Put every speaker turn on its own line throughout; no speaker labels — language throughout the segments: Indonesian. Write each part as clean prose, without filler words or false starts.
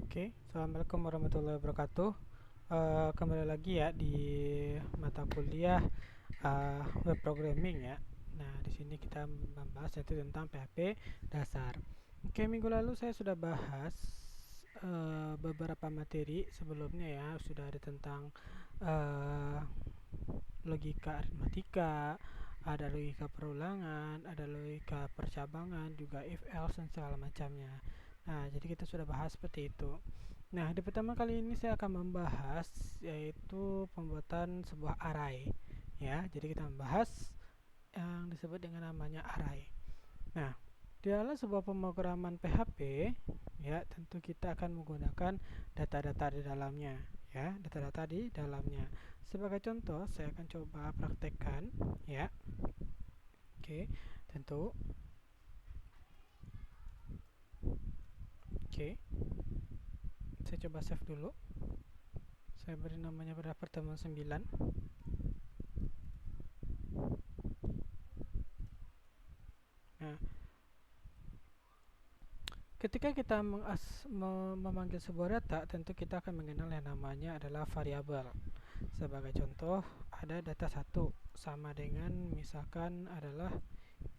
Oke, Assalamualaikum warahmatullahi wabarakatuh. Kembali lagi ya di mata kuliah web programming ya. Nah, di sini kita membahas yaitu tentang PHP dasar. Oke, minggu lalu saya sudah bahas beberapa materi sebelumnya ya. Sudah ada tentang eh, logika aritmatika, ada logika perulangan, ada logika percabangan, juga if else dan segala macamnya. Nah, jadi kita sudah bahas seperti itu. Nah, di pertama kali ini saya akan membahas yaitu pembuatan sebuah array. Ya, jadi kita membahas yang disebut dengan namanya array. Nah, di dalam sebuah pemrograman PHP, ya, tentu kita akan menggunakan data-data di dalamnya, ya, data-data di dalamnya. Sebagai contoh, saya akan coba praktekkan, ya. Oke, tentu. Oke, saya coba save dulu. Saya beri namanya pada pertemuan 9. Nah, ketika kita memanggil sebuah data, tentu kita akan mengenal yang namanya adalah variabel. Sebagai contoh, ada data 1 sama dengan misalkan adalah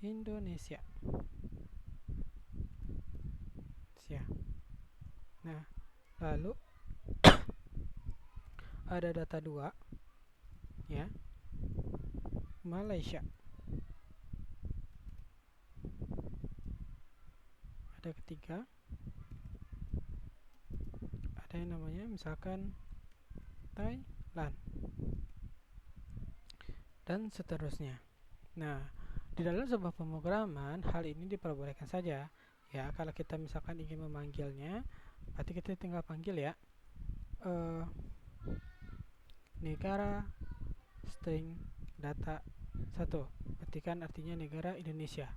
Indonesia. Nah, lalu ada data 2 ya, Malaysia. Ada ketiga, ada yang namanya misalkan Thailand, dan seterusnya. Nah, di dalam sebuah pemrograman hal ini diperbolehkan saja ya. Kalau kita misalkan ingin memanggilnya, berarti kita tinggal panggil ya negara string data 1, berarti kan artinya negara Indonesia.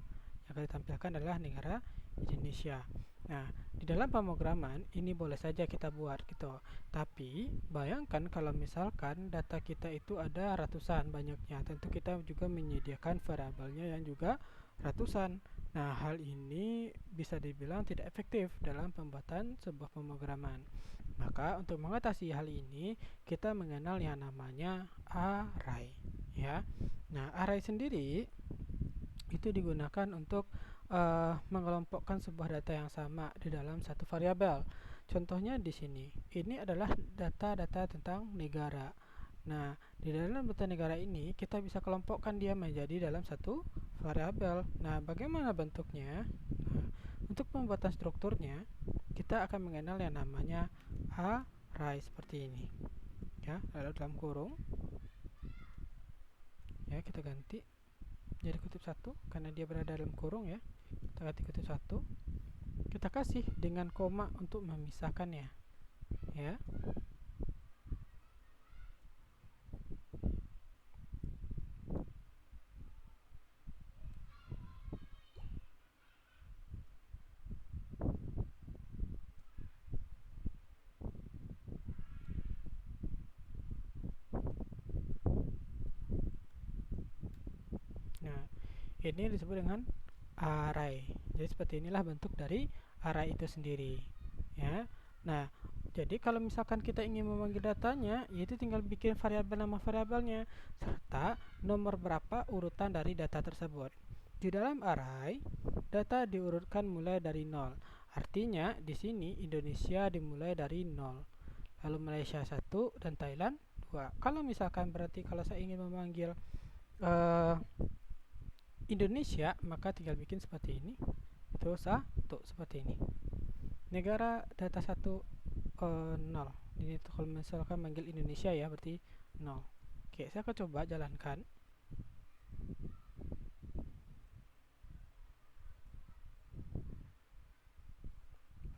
Yang akan ditampilkan adalah negara Indonesia. Nah, di dalam pemrograman ini boleh saja kita buat gitu. Tapi bayangkan kalau misalkan data kita itu ada ratusan banyaknya, tentu kita juga menyediakan variabelnya yang juga ratusan. Nah, hal ini bisa dibilang tidak efektif dalam pembuatan sebuah pemrograman. Maka untuk mengatasi hal ini, kita mengenal yang namanya array ya. Nah, array sendiri itu digunakan untuk mengelompokkan sebuah data yang sama di dalam satu variabel. Contohnya di sini, ini adalah data-data tentang negara. Nah, di dalam data negara ini kita bisa kelompokkan dia menjadi dalam satu variabel. Nah, bagaimana bentuknya? Nah, untuk pembuatan strukturnya, kita akan mengenal yang namanya array seperti ini. Ya, lalu dalam kurung. Ya, kita ganti jadi kutip 1 karena dia berada dalam kurung ya. Kita ganti kutip 1. Kita kasih dengan koma untuk memisahkannya. Ya. Nah, ini disebut dengan array. Jadi seperti inilah bentuk dari array itu sendiri. Ya. Nah, jadi kalau misalkan kita ingin memanggil datanya, yaitu tinggal bikin variabel nama variabelnya serta nomor berapa urutan dari data tersebut. Di dalam array, data diurutkan mulai dari 0. Artinya di sini Indonesia dimulai dari 0. Lalu Malaysia 1 dan Thailand 2. Kalau misalkan berarti kalau saya ingin memanggil Indonesia, maka tinggal bikin seperti ini. Itu satu seperti ini. Negara data 1 0. Ini kalau misalkan manggil Indonesia ya berarti 0. Oke, saya akan coba jalankan.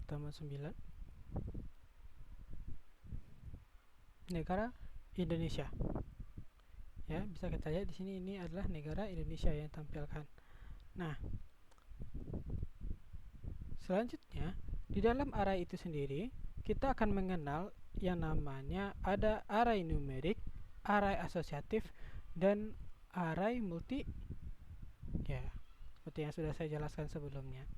Pertama 9. Negara Indonesia. Ya, bisa kita lihat di sini ini adalah negara Indonesia yang tampilkan. Nah, selanjutnya di dalam array itu sendiri kita akan mengenal yang namanya ada array numerik, array asosiatif, dan array multi. Ya, seperti yang sudah saya jelaskan sebelumnya.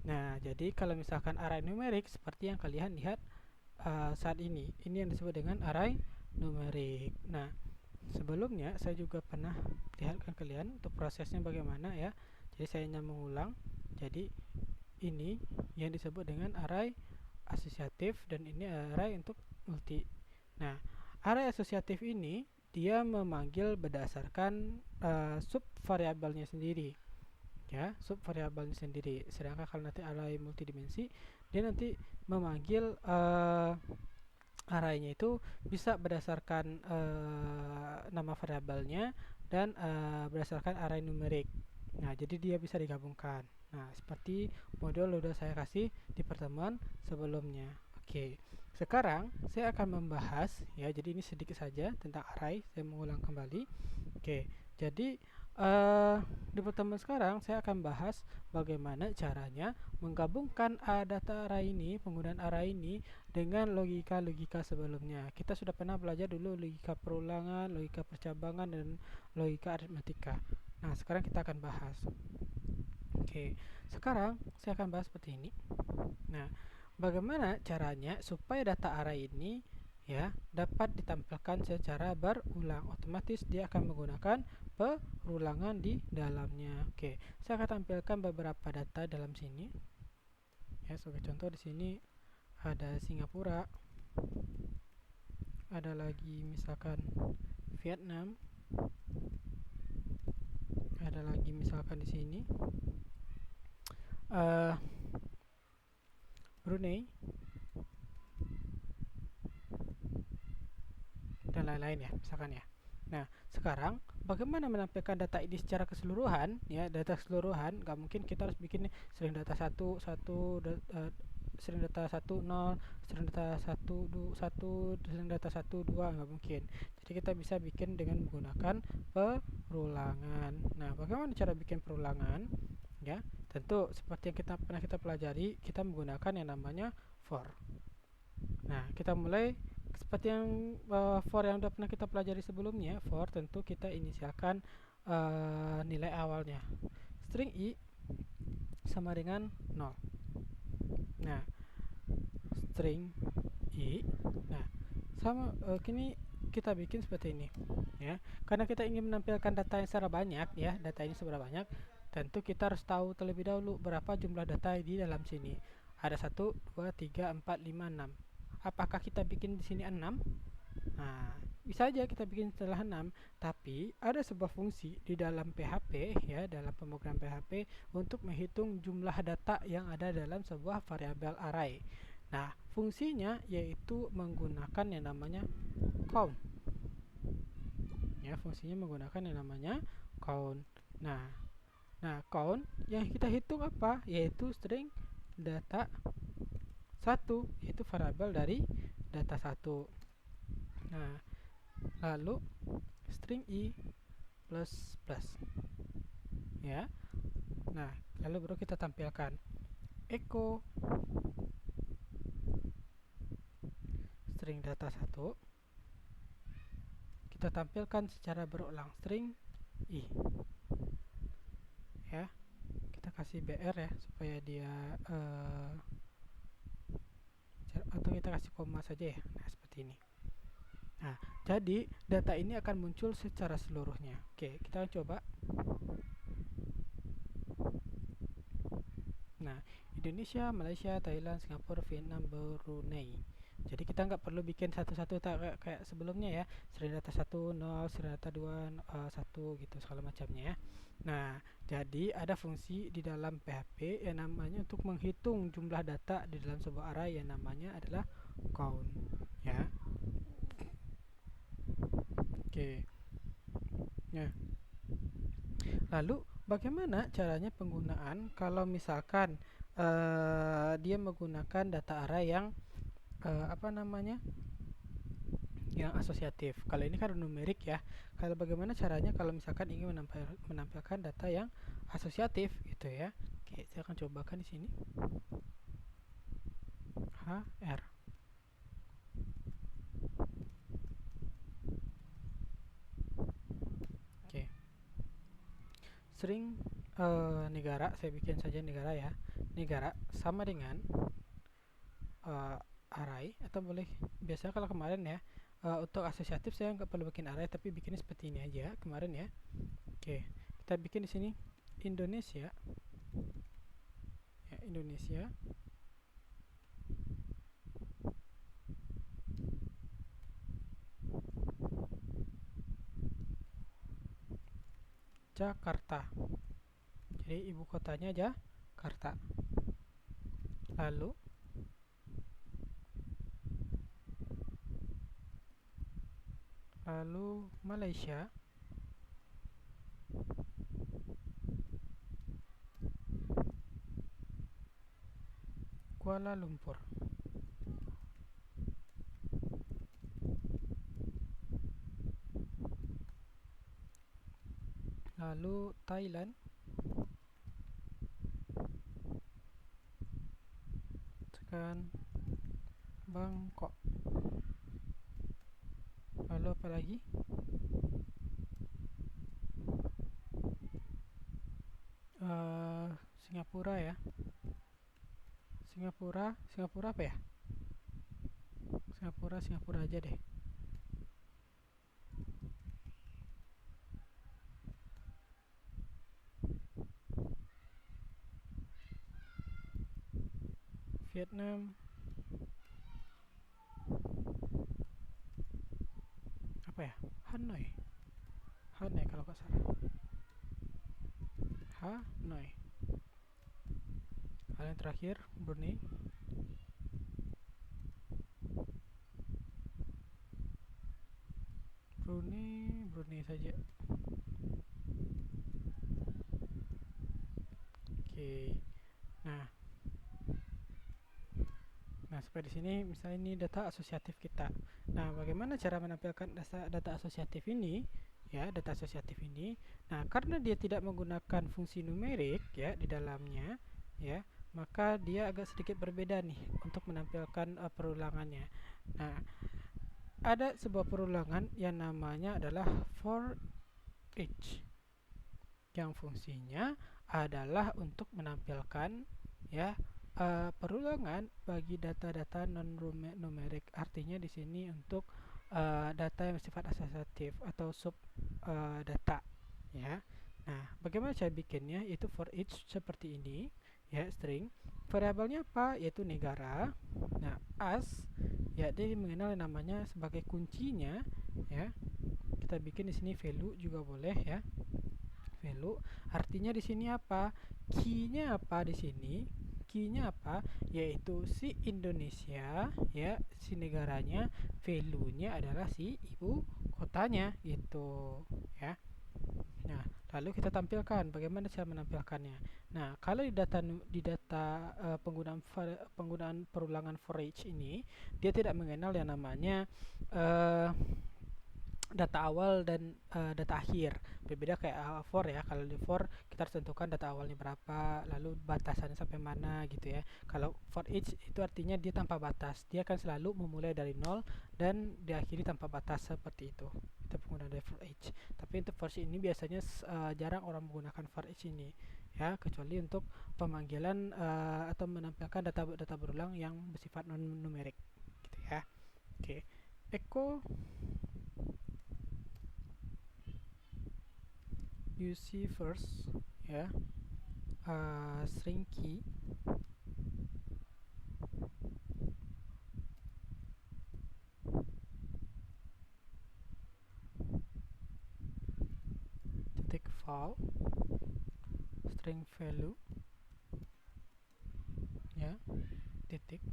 Nah, jadi kalau misalkan array numerik seperti yang kalian lihat saat ini yang disebut dengan array numerik. Nah, sebelumnya saya juga pernah lihatkan kalian untuk prosesnya bagaimana ya. Jadi saya hanya mengulang. Jadi ini yang disebut dengan array asosiatif dan ini array untuk multi. Nah, array asosiatif ini dia memanggil berdasarkan sub variabelnya sendiri. Ya, sub variabelnya sendiri. Sedangkan kalau nanti array multidimensi, dia nanti memanggil arraynya itu bisa berdasarkan nama variabelnya dan berdasarkan array numerik. Nah, jadi dia bisa digabungkan. Nah, seperti modul udah saya kasih di pertemuan sebelumnya. Oke. Sekarang saya akan membahas ya, jadi ini sedikit saja tentang array, saya mengulang kembali. Oke. Jadi di pertemuan sekarang saya akan bahas bagaimana caranya menggabungkan data array ini, penggunaan array ini dengan logika-logika sebelumnya. Kita sudah pernah belajar dulu logika perulangan, logika percabangan, dan logika aritmatika. Nah, sekarang kita akan bahas. Oke, sekarang saya akan bahas seperti ini. Nah, bagaimana caranya supaya data array ini ya dapat ditampilkan secara berulang? Otomatis dia akan menggunakan perulangan di dalamnya. Oke, saya akan tampilkan beberapa data dalam sini. Ya, sebagai contoh di sini ada Singapura, ada lagi misalkan Vietnam, ada lagi misalkan di sini Brunei dan lain-lain ya, misalkan ya. Nah, sekarang bagaimana menampilkan data ini secara keseluruhan ya, data keseluruhan nggak mungkin kita harus bikin string data 1 string data 1 0, string data 1 2 1, string data 1 2, nggak mungkin. Jadi kita bisa bikin dengan menggunakan perulangan. Nah, bagaimana cara bikin perulangan? Ya, tentu seperti yang kita pelajari, kita menggunakan yang namanya for. Nah, kita mulai seperti yang for yang sudah pernah kita pelajari sebelumnya. For tentu kita inisialkan nilai awalnya. String i sama dengan 0. Nah, string i. Nah, sama kini kita bikin seperti ini ya. Karena kita ingin menampilkan data yang secara banyak ya, data ini seberapa banyak, tentu kita harus tahu terlebih dahulu berapa jumlah data di dalam sini. Ada 1 2 3 4 5 6. Apakah kita bikin di sini 6? Nah, bisa aja kita bikin setelah 6, tapi ada sebuah fungsi di dalam PHP ya, dalam pemrograman PHP untuk menghitung jumlah data yang ada dalam sebuah variabel array. Nah, fungsinya yaitu menggunakan yang namanya count. Ya, fungsinya menggunakan yang namanya count. Nah, count yang kita hitung apa? Yaitu string data 1, yaitu variabel dari data 1. Nah, lalu string i plus plus. Ya. Nah, lalu baru kita tampilkan echo string data 1. Kita tampilkan secara berulang string i. Ya. Kita kasih br ya supaya dia atau kita kasih koma saja ya. Nah, seperti ini. Nah, jadi data ini akan muncul secara seluruhnya. Oke, kita coba. Nah, Indonesia, Malaysia, Thailand, Singapura, Vietnam, Brunei. Jadi kita nggak perlu bikin satu-satu kayak sebelumnya ya. String data 1 0, string data 2 1 gitu segala macamnya ya. Nah, jadi ada fungsi di dalam PHP yang namanya untuk menghitung jumlah data di dalam sebuah array yang namanya adalah count ya. Oke. Ya. Lalu bagaimana caranya penggunaan kalau misalkan dia menggunakan data array yang yang asosiatif. Kalau ini kan numerik ya. Kalau bagaimana caranya kalau misalkan ingin menampilkan data yang asosiatif gitu ya. Oke, saya akan cobakan di sini. HR. Oke. String negara, saya bikin saja negara ya. Negara sama dengan array, atau boleh biasa kalau kemarin ya, untuk asosiatif saya nggak perlu bikin array tapi bikinnya seperti ini aja kemarin ya. Oke, kita bikin di sini Indonesia ya, Indonesia Jakarta. Jadi ibu kotanya Jakarta. Lalu Malaysia Kuala Lumpur. Lalu Thailand tekan Bangkok. Lalu apa lagi? Singapura ya. Singapura apa ya? Singapura aja deh. Vietnam apa ya? Hanoi kalau nggak salah. Hanoi. Lalu yang terakhir Brunei. Brunei saja. Oke. Nah, seperti di sini misalnya ini data asosiatif kita. Nah, bagaimana cara menampilkan data asosiatif ini? Ya, data asosiatif ini. Nah, karena dia tidak menggunakan fungsi numerik ya di dalamnya, ya, maka dia agak sedikit berbeda nih untuk menampilkan perulangannya. Nah, ada sebuah perulangan yang namanya adalah for each, yang fungsinya adalah untuk menampilkan ya perulangan bagi data-data non numerik. Artinya di sini untuk data yang bersifat asosiatif atau sub data ya. Nah, bagaimana cara bikinnya? Itu for each seperti ini ya, string. Variabelnya apa? Yaitu negara. Nah, as ya, dia mengenal yang namanya sebagai kuncinya ya. Kita bikin di sini value juga boleh ya. Value artinya di sini apa? Key-nya apa di sini? Key-nya apa? Yaitu si Indonesia ya, si negaranya. Value-nya adalah si ibu kotanya gitu ya. Nah, lalu kita tampilkan bagaimana cara menampilkannya. Nah, kalau di data penggunaan perulangan for each ini, dia tidak mengenal yang namanya data awal dan data akhir. Berbeda kayak for ya. Kalau di for kita harus tentukan data awalnya berapa, lalu batasannya sampai mana gitu ya. Kalau for each itu artinya dia tanpa batas. Dia akan selalu memulai dari 0 dan diakhiri tanpa batas seperti itu. Itu penggunaan dari for each. Tapi untuk for each ini biasanya jarang orang menggunakan for each ini ya, kecuali untuk pemanggilan atau menampilkan data berulang yang bersifat non numerik gitu ya. Oke. Echo UC first ya, string key titik val string value ya, titik,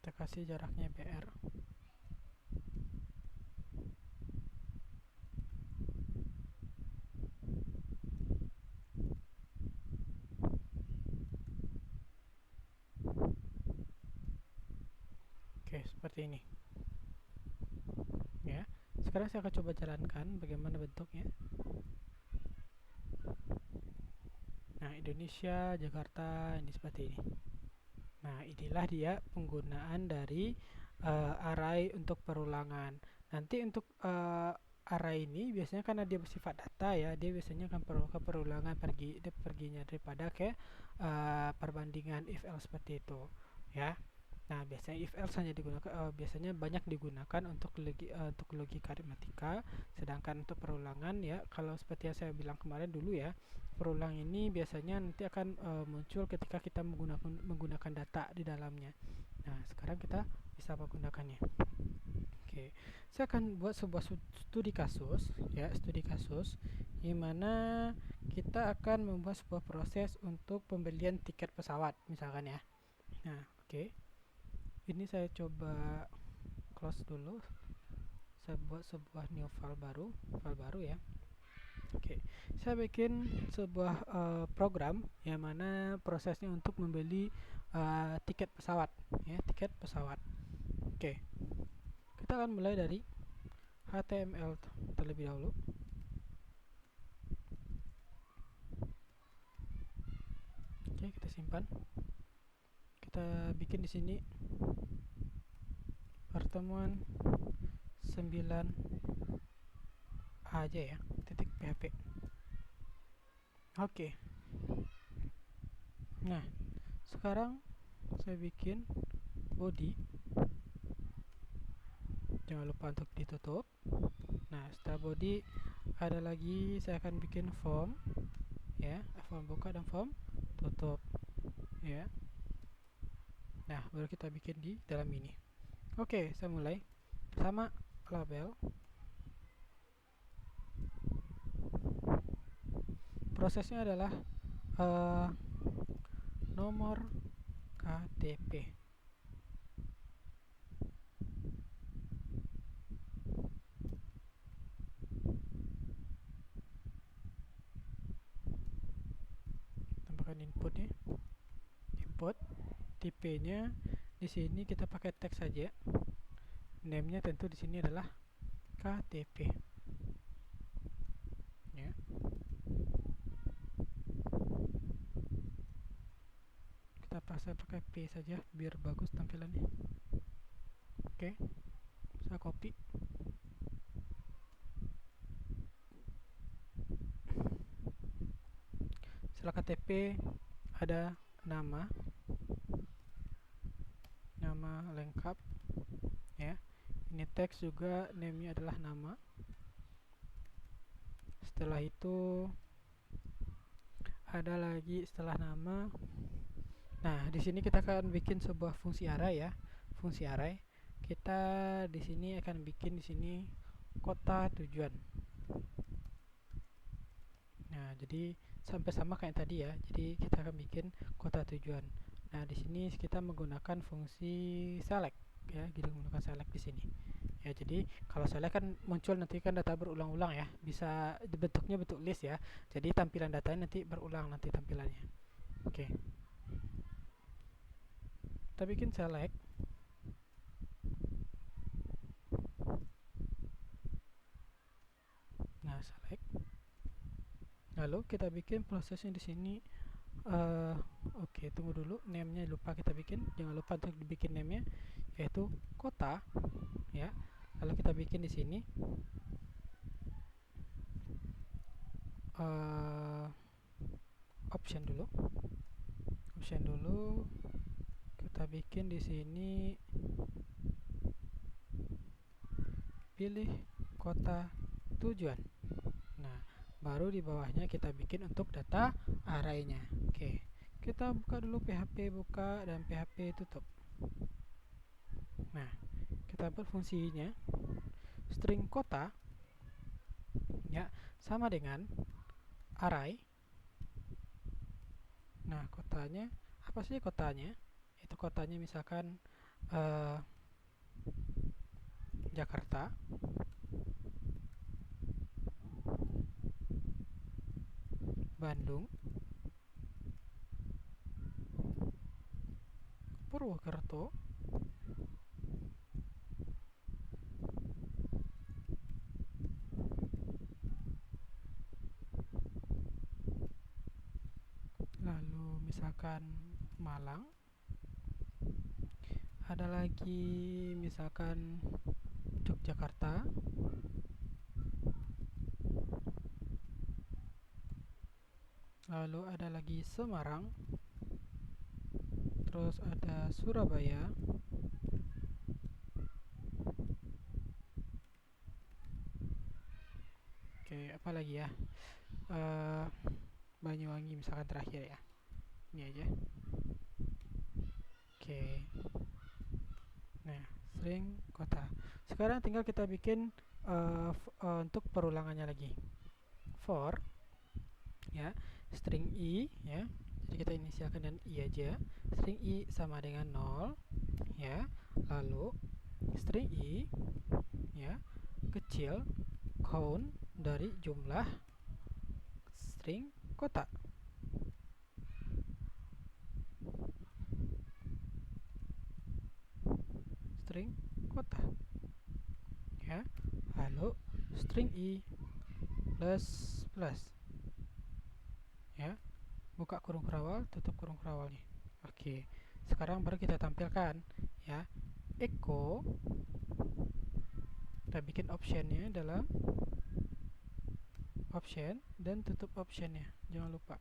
kita kasih jaraknya BR. Oke, seperti ini ya. Sekarang saya akan coba jalankan bagaimana bentuknya. Nah, Indonesia, Jakarta, ini seperti ini. Nah, inilah dia penggunaan dari array untuk perulangan. Nanti untuk array ini biasanya karena dia bersifat data ya, dia biasanya akan ke perulangan perginya daripada ke perbandingan if else seperti itu ya. Nah, biasanya if else hanya digunakan biasanya banyak digunakan untuk logika aritmatika, sedangkan untuk perulangan ya, kalau seperti yang saya bilang kemarin dulu ya, perulang ini biasanya nanti akan muncul ketika kita menggunakan data di dalamnya. Nah, sekarang kita bisa menggunakannya. Oke, saya akan buat sebuah studi kasus ya, studi kasus di mana kita akan membuat sebuah proses untuk pembelian tiket pesawat misalkan ya. Nah, oke. Ini saya coba close dulu. Saya buat sebuah new file baru ya. Oke, saya bikin sebuah program yang mana prosesnya untuk membeli tiket pesawat ya, tiket pesawat. Oke, kita akan mulai dari HTML terlebih dahulu. Oke, kita simpan. Kita bikin di sini pertemuan 9 aja ya, titik php. Oke. Nah, sekarang saya bikin body. Jangan lupa untuk ditutup. Nah, setelah body ada lagi saya akan bikin form ya, form buka dan form tutup ya. Nah, baru kita bikin di dalam ini. Oke, saya mulai. Pertama, label. Prosesnya adalah nomor KTP. Tambahkan inputnya. Input tipenya di sini kita pakai teks saja. Name-nya tentu di sini adalah KTP. Ya. Kita pakai P saja biar bagus tampilannya. Oke. Saya copy. Setelah KTP ada nama lengkap ya. Ini teks juga, name-nya adalah nama. Setelah itu ada lagi setelah nama. Nah, di sini kita akan bikin sebuah fungsi array ya. Fungsi array. Kita di sini akan bikin di sini kota tujuan. Nah, jadi sampai sama kayak tadi ya. Jadi kita akan bikin kota tujuan. Nah, di sini kita menggunakan fungsi select ya, kita menggunakan select di sini. Ya, jadi kalau select kan muncul nanti kan data berulang-ulang ya. Bisa bentuknya bentuk list ya. Jadi tampilan datanya nanti berulang nanti tampilannya. Oke. Kita bikin select. Nah, select. Lalu kita bikin prosesnya di sini. Oke, tunggu dulu, name-nya lupa kita bikin. Jangan lupa untuk dibikin name-nya yaitu kota ya. Lalu kita bikin di sini option dulu. Kita bikin di sini pilih kota tujuan. Nah, baru di bawahnya kita bikin untuk data array-nya. Oke, kita buka dulu PHP buka dan PHP tutup. Nah, kita buat fungsinya string kota ya, sama dengan array. Nah, kotanya apa sih kotanya? Itu kotanya misalkan Jakarta, Bandung, Purwokerto, lalu misalkan Malang, ada lagi misalkan Yogyakarta, lalu ada lagi Semarang, terus ada Surabaya, oke apa lagi ya, Eh, Banyuwangi misalkan terakhir ya, ini aja. Oke, nah string kota. Sekarang tinggal kita bikin untuk perulangannya lagi. For ya string i ya, jadi kita inisialkan dengan i aja. String i sama dengan 0 ya, lalu string i ya kecil count dari jumlah string kota. String kota ya, lalu string i plus plus ya, buka kurung kerawal, tutup kurung kerawalnya. Oke, sekarang baru kita tampilkan ya, echo, kita bikin optionnya dalam option dan tutup optionnya, jangan lupa.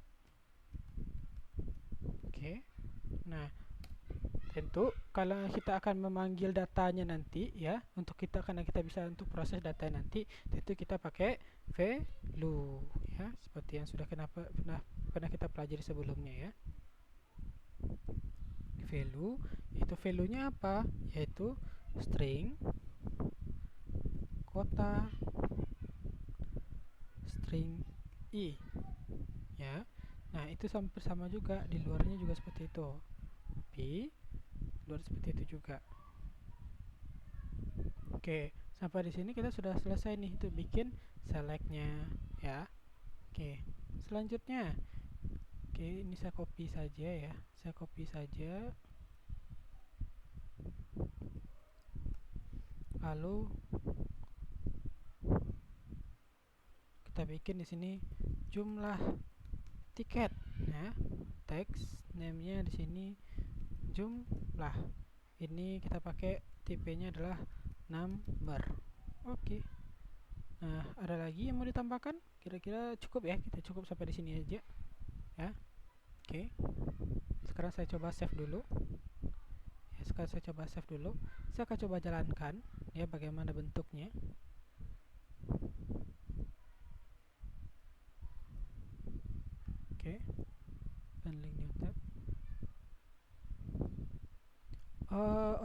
Oke, nah tentu kalau kita akan memanggil datanya nanti ya, untuk kita karena kita bisa untuk proses data nanti, tentu kita pakai value ya, seperti yang sudah pernah kita pelajari sebelumnya ya. Value itu value-nya apa? Yaitu string kota string i ya. Nah, itu sama juga di luarnya juga seperti itu. Tapi luar seperti itu juga. Oke, sampai di sini kita sudah selesai nih itu bikin selectnya ya. Oke, selanjutnya, oke ini saya copy saja ya, saya copy saja. Lalu kita bikin di sini jumlah tiket ya, text name-nya di sini jumlah. Ini kita pakai tipe-nya adalah number. Oke. Nah, ada lagi yang mau ditambahkan? Kira-kira cukup ya, kita cukup sampai di sini aja ya. Oke. Sekarang saya coba save dulu. Ya, sekarang saya coba save dulu. Saya akan coba jalankan ya bagaimana bentuknya. Oke. Handling new tab.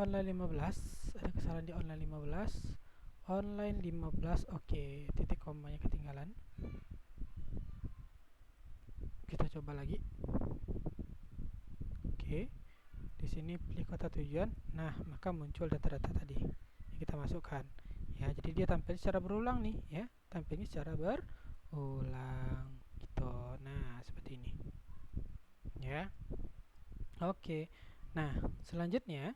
Online 15, ada kesalahan di online 15. Online 15, oke, titik komanya ketinggalan. Kita coba lagi. Oke, di sini pilih kota tujuan. Nah, maka muncul data-data tadi yang kita masukkan. Ya, jadi dia tampil secara berulang nih, ya, tampilnya secara berulang gitu. Nah, seperti ini. Ya, oke. Nah, selanjutnya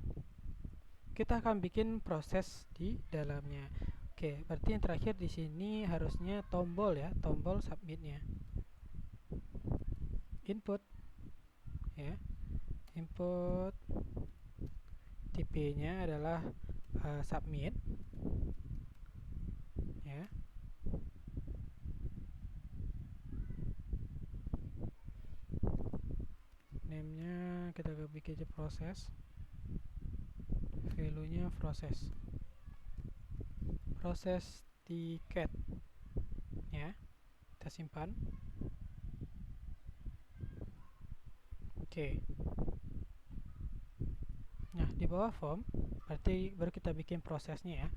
kita akan bikin proses di dalamnya. Oke, berarti yang terakhir di sini harusnya tombol ya, tombol submitnya. Input ya, input tipe-nya adalah submit ya. Name-nya kita bikin aja proses, value-nya proses tiket ya, kita simpan. Oke. Nah, di bawah form berarti baru kita bikin prosesnya ya,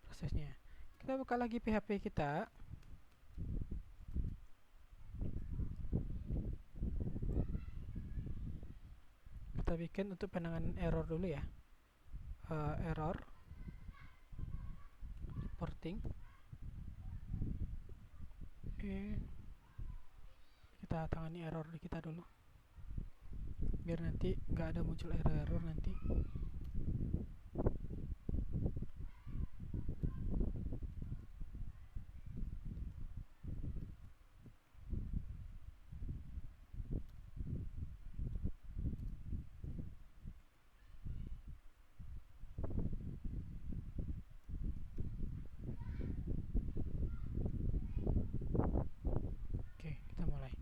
prosesnya. Kita buka lagi PHP kita. Kita bikin untuk penanganan error dulu ya. Error reporting. Oke, kita tangani error di kita dulu biar nanti nggak ada muncul error nanti. Oke, kita mulai.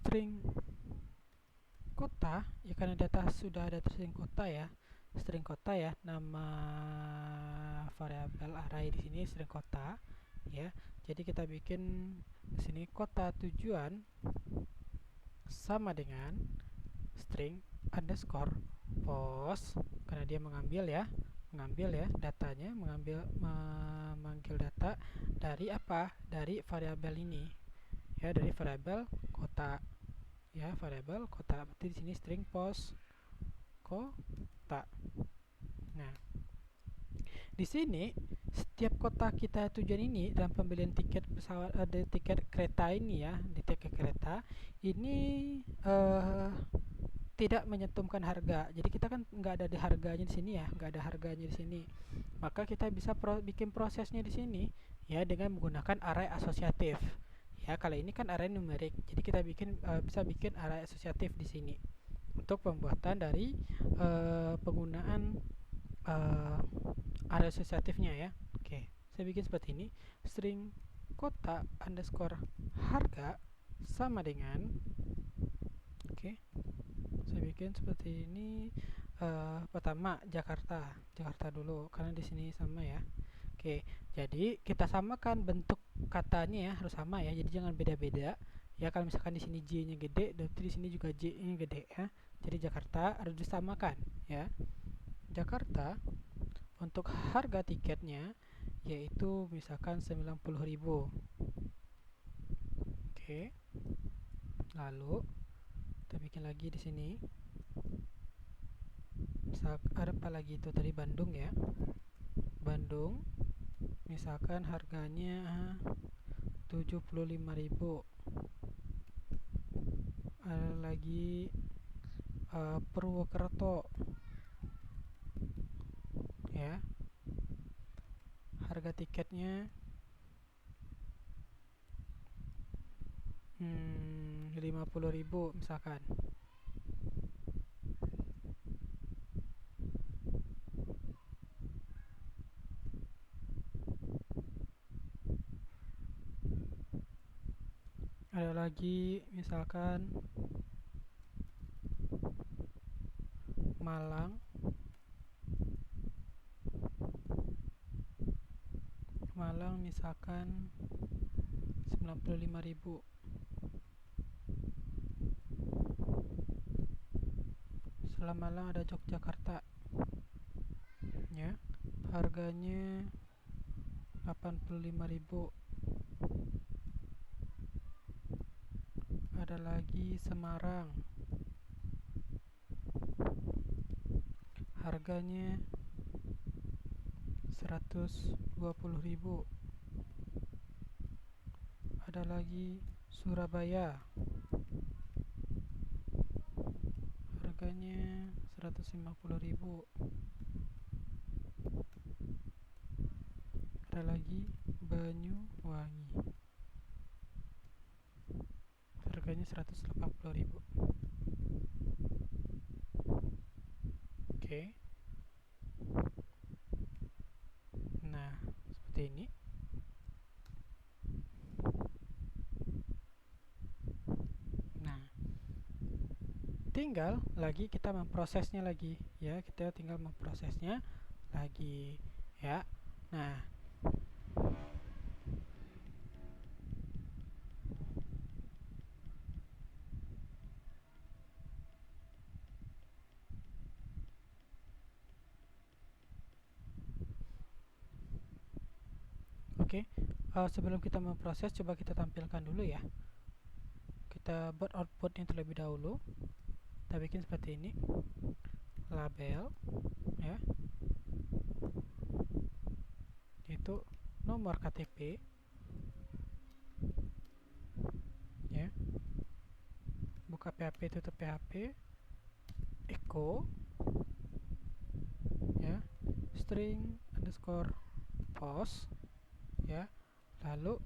string kota ya, karena data sudah ada string kota ya, nama variabel array di sini string kota ya. Jadi kita bikin di sini kota tujuan sama dengan string underscore post, karena dia mengambil ya datanya, memanggil data dari apa, dari variabel ini ya, dari variabel kota ya, variabel kota. Berarti di sini string post kota. Nah, di sini setiap kota kita tujuan ini dalam pembelian tiket pesawat, ada tiket kereta ini ya, di tiket kereta ini tidak menyentumkan harga. Jadi kita kan nggak ada di harganya di sini ya, nggak ada harganya di sini. Maka kita bisa bikin prosesnya di sini ya dengan menggunakan array asosiatif. Ya, kalau ini kan array numerik, jadi kita bisa bikin array asosiatif di sini untuk pembuatan dari penggunaan array asosiatifnya ya. Oke, saya bikin seperti ini, string kota underscore harga sama dengan, oke, saya bikin seperti ini. Pertama Jakarta dulu karena di sini sama ya. Oke, jadi kita samakan bentuk katanya ya, harus sama ya, jadi jangan beda-beda ya. Kalau misalkan di sini J-nya gede, berarti di sini juga J-nya gede ya. Jadi Jakarta harus disamakan ya. Jakarta untuk harga tiketnya yaitu misalkan 90.000. Oke. Lalu kita bikin lagi di sini. Ada apa lagi itu tadi, Bandung ya. Bandung misalkan harganya 75.000. Ada lagi Purwokerto ya, harga tiketnya 50.000 misalkan. Ada lagi misalkan Malang misalkan 95.000. Setelah Malang ada Yogyakarta ya, harganya 85.000. Ada lagi Semarang, harganya 120.000. Ada lagi Surabaya, harganya 150.000. Ada lagi Banyuwangi, harganya 180.000. Oke. Nah, seperti ini. Nah, tinggal lagi kita memprosesnya lagi ya, kita tinggal memprosesnya lagi ya. Nah, oke, sebelum kita memproses, coba kita tampilkan dulu ya. Kita buat outputnya terlebih dahulu. Kita bikin seperti ini, label ya, itu nomor KTP ya, buka PHP, tutup PHP, echo ya, string underscore post ya, lalu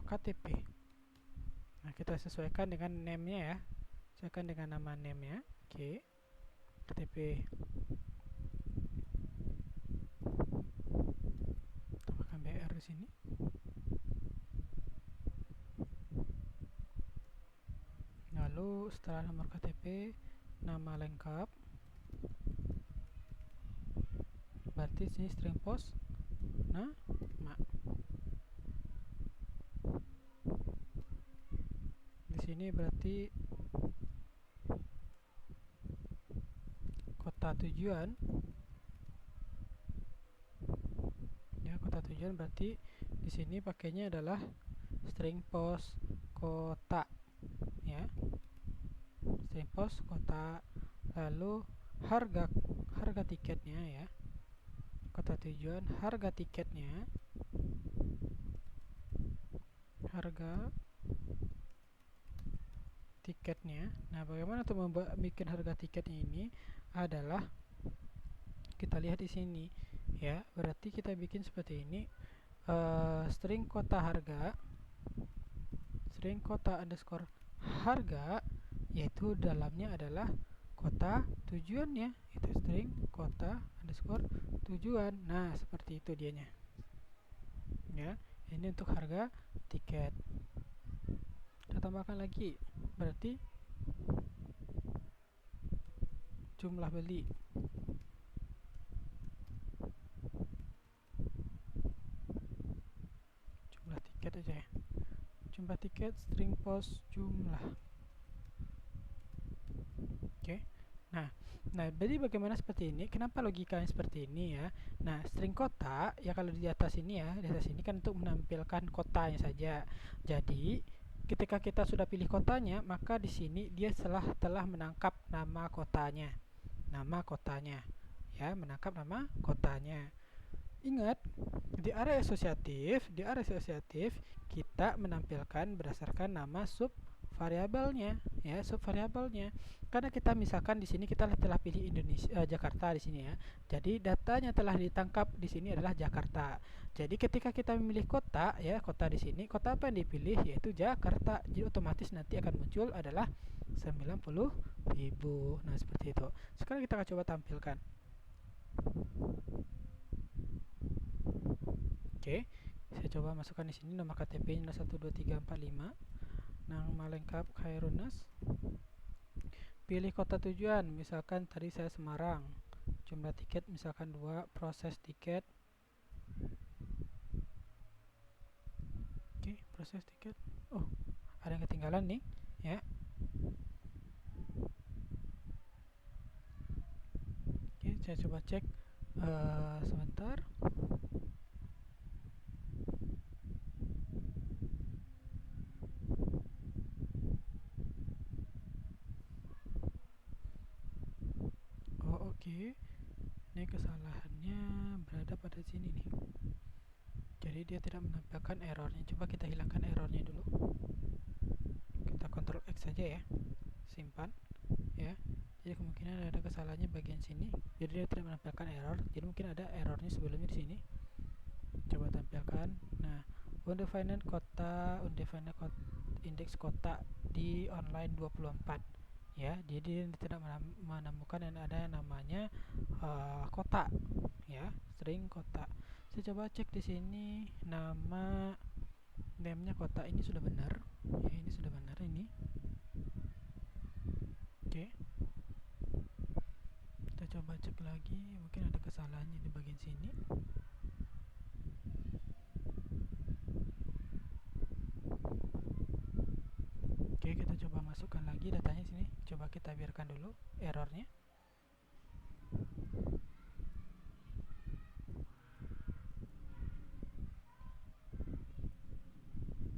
KTP. Nah, kita sesuaikan dengan name-nya ya, sesuaikan dengan nama name-nya. Oke, KTP, tambahkan BR di sini. Lalu setelah nomor KTP, nama lengkap. Berarti sini string post nama. Di sini berarti kota tujuan. Ya, kota tujuan berarti di sini pakainya adalah string post kota. Ya. String post kota. Lalu harga tiketnya ya. Kota tujuan, harga tiketnya. Harga tiketnya. Nah, bagaimana untuk bikin harga tiketnya ini adalah kita lihat di sini ya. Berarti kita bikin seperti ini, string kota harga, string kota underscore harga, yaitu dalamnya adalah kota tujuannya, itu string kota underscore tujuan. Nah, seperti itu dianya ya. Ini untuk harga tiket. Kita tambahkan lagi, berarti jumlah beli. Jumlah tiket aja ya. Jumlah tiket string post jumlah. Oke. Nah, jadi bagaimana seperti ini? Kenapa logikanya seperti ini ya? Nah, string kota ya, kalau di atas ini ya, di atas ini kan untuk menampilkan kotanya saja. Jadi, ketika kita sudah pilih kotanya, maka di sini dia telah menangkap nama kotanya. Nama kotanya. Ya, menangkap nama kotanya. Ingat, di area asosiatif kita menampilkan berdasarkan nama sub variabelnya ya, sub variabelnya. Karena kita misalkan di sini kita telah pilih Indonesia, Jakarta di sini ya. Jadi datanya telah ditangkap di sini adalah Jakarta. Jadi ketika kita memilih kota ya, kota di sini, kota apa yang dipilih yaitu Jakarta. Jadi otomatis nanti akan muncul adalah 90.000. Nah, seperti itu. Sekarang kita akan coba tampilkan. Oke, saya coba masukkan di sini nomor KTP-nya 12345. Nama lengkap Khairunnas. Pilih kota tujuan, misalkan tadi saya Semarang. Jumlah tiket misalkan 2, proses tiket. Oke, proses tiket. Oh, ada yang ketinggalan nih, ya. Oke, saya coba cek sebentar. Oh, oke. Ini kesalahannya berada pada sini nih. Jadi dia tidak menampilkan errornya. Coba kita hilangkan errornya dulu. Kita Ctrl X saja ya. Simpan ya. Jadi kemungkinan ada kesalahannya bagian sini. Jadi dia tidak menampilkan error. Jadi mungkin ada errornya sebelumnya di sini. Coba tampilkan. Nah, undefined kota, indeks kota di online 24 ya. Jadi dia tidak menemukan yang ada yang namanya kota ya, string kota. Saya coba cek di sini nama name-nya kota ini sudah benar. Ya, ini sudah benar ini. Oke. Kita coba cek lagi, mungkin ada kesalahannya di bagian sini. Oke, kita coba masukkan lagi datanya sini. Coba kita biarkan dulu errornya.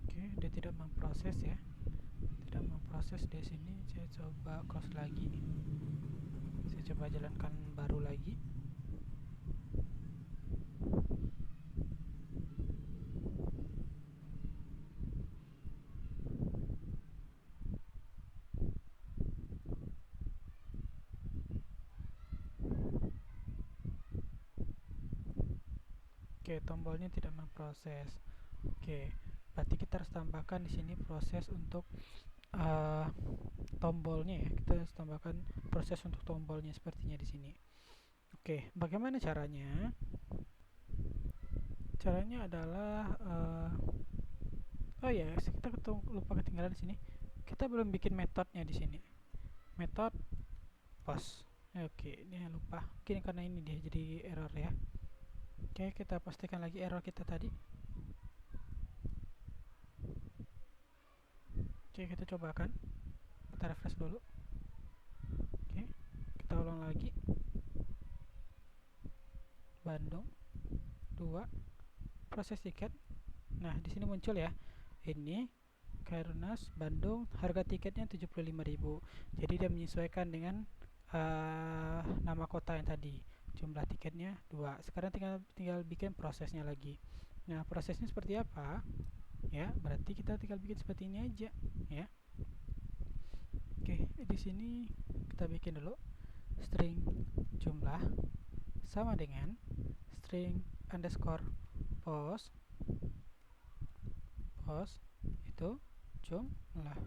Oke, dia tidak memproses ya. Tidak memproses di sini. Saya coba close lagi. Saya coba jalankan baru lagi. Oke, tombolnya tidak memproses. Oke, berarti kita harus tambahkan di sini proses untuk tombolnya ya. Kita harus tambahkan proses untuk tombolnya sepertinya di sini. Oke, bagaimana caranya? Caranya adalah oh ya, kita lupa ketinggalan di sini. kita belum bikin metodenya di sini. Metode post. Oke, ini lupa. Mungkin karena ini dia jadi error ya. Oke, kita pastikan lagi error kita tadi. Oke, kita cobakan. Kita refresh dulu. Oke, kita ulang lagi. Bandung 2 proses tiket. Nah, di sini muncul ya. Ini Khairunnas Bandung, harga tiketnya 75.000. Jadi dia menyesuaikan dengan nama kota yang tadi. Jumlah tiketnya 2. Sekarang tinggal bikin prosesnya lagi. Nah, prosesnya seperti apa? Ya, berarti kita tinggal bikin seperti ini aja, ya. Oke, di sini kita bikin dulu string jumlah sama dengan string underscore post itu jumlah.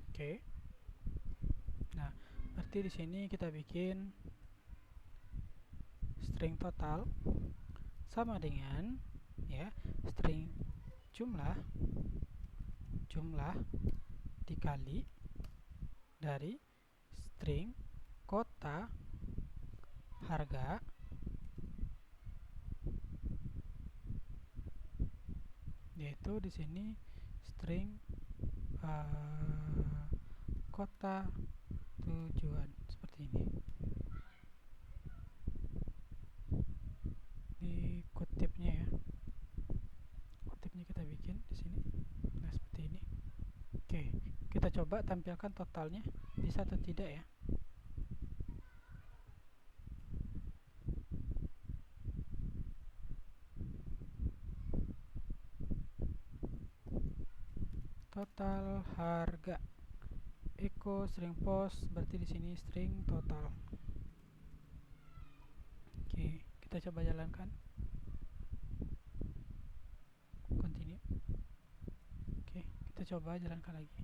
Oke. Nah, berarti di sini kita bikin string total sama dengan ya string jumlah dikali dari string kota harga yaitu di sini string kota tujuan seperti ini. Di kutipnya ya, kutipnya kita bikin di sini. Nah, seperti ini. Oke, kita coba tampilkan totalnya bisa atau tidak ya. Total harga echo string post, berarti di sini string total. Oke, kita coba jalankan. Continue. Oke, kita coba jalankan lagi.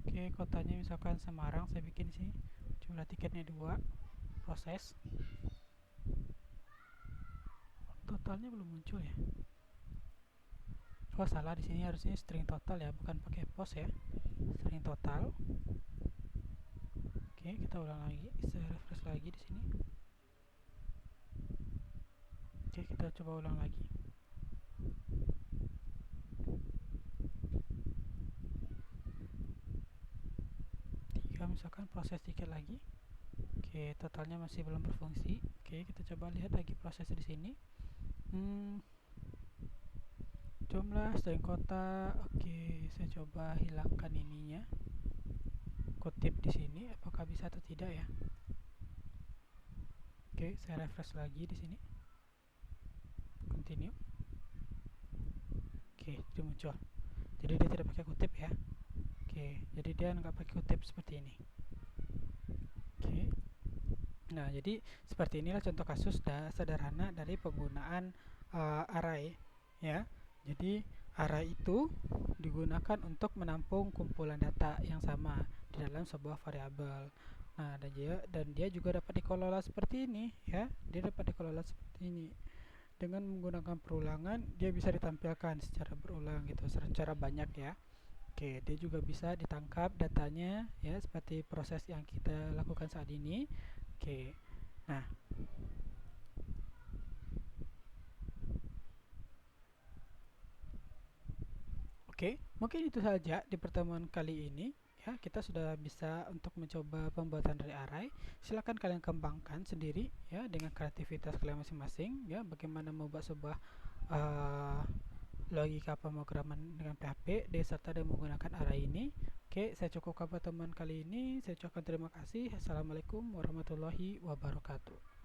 Oke, kotanya misalkan Semarang, saya bikin sini jumlah tiketnya 2, proses. Totalnya belum muncul ya. Oh, salah, di sini harusnya string total ya, bukan pakai post ya. String total. Oke, kita ulang lagi, saya refresh lagi di sini. Oke, kita coba ulang lagi. Misalkan proses tiket lagi. Oke, totalnya masih belum berfungsi. Oke, kita coba lihat lagi proses di sini. Jumlah string kota. Oke, saya coba hilangkan ininya, kutip di sini, apakah bisa atau tidak ya. Oke, saya refresh lagi di sini. Continue. Oke, jadi muncul. Jadi dia tidak pakai kutip ya. Oke, jadi dia nggak pakai kutip seperti ini. Oke. Nah, jadi seperti inilah contoh kasus sederhana dari penggunaan array ya. Jadi array itu digunakan untuk menampung kumpulan data yang sama di dalam sebuah variabel. Nah, dan dia juga dapat dikelola seperti ini ya. Dia dapat dikelola seperti ini. Dengan menggunakan perulangan, dia bisa ditampilkan secara berulang gitu, secara banyak ya. Oke, dia juga bisa ditangkap datanya ya, seperti proses yang kita lakukan saat ini. Oke. Nah, oke, mungkin itu saja di pertemuan kali ini. Ya, kita sudah bisa untuk mencoba pembuatan dari array. Silakan kalian kembangkan sendiri ya dengan kreativitas kalian masing-masing ya, bagaimana membuat sebuah logika pemrograman dengan PHP serta dengan menggunakan array ini. Oke, saya cukupkan pertemuan kali ini. Saya ucapkan terima kasih. Assalamualaikum warahmatullahi wabarakatuh.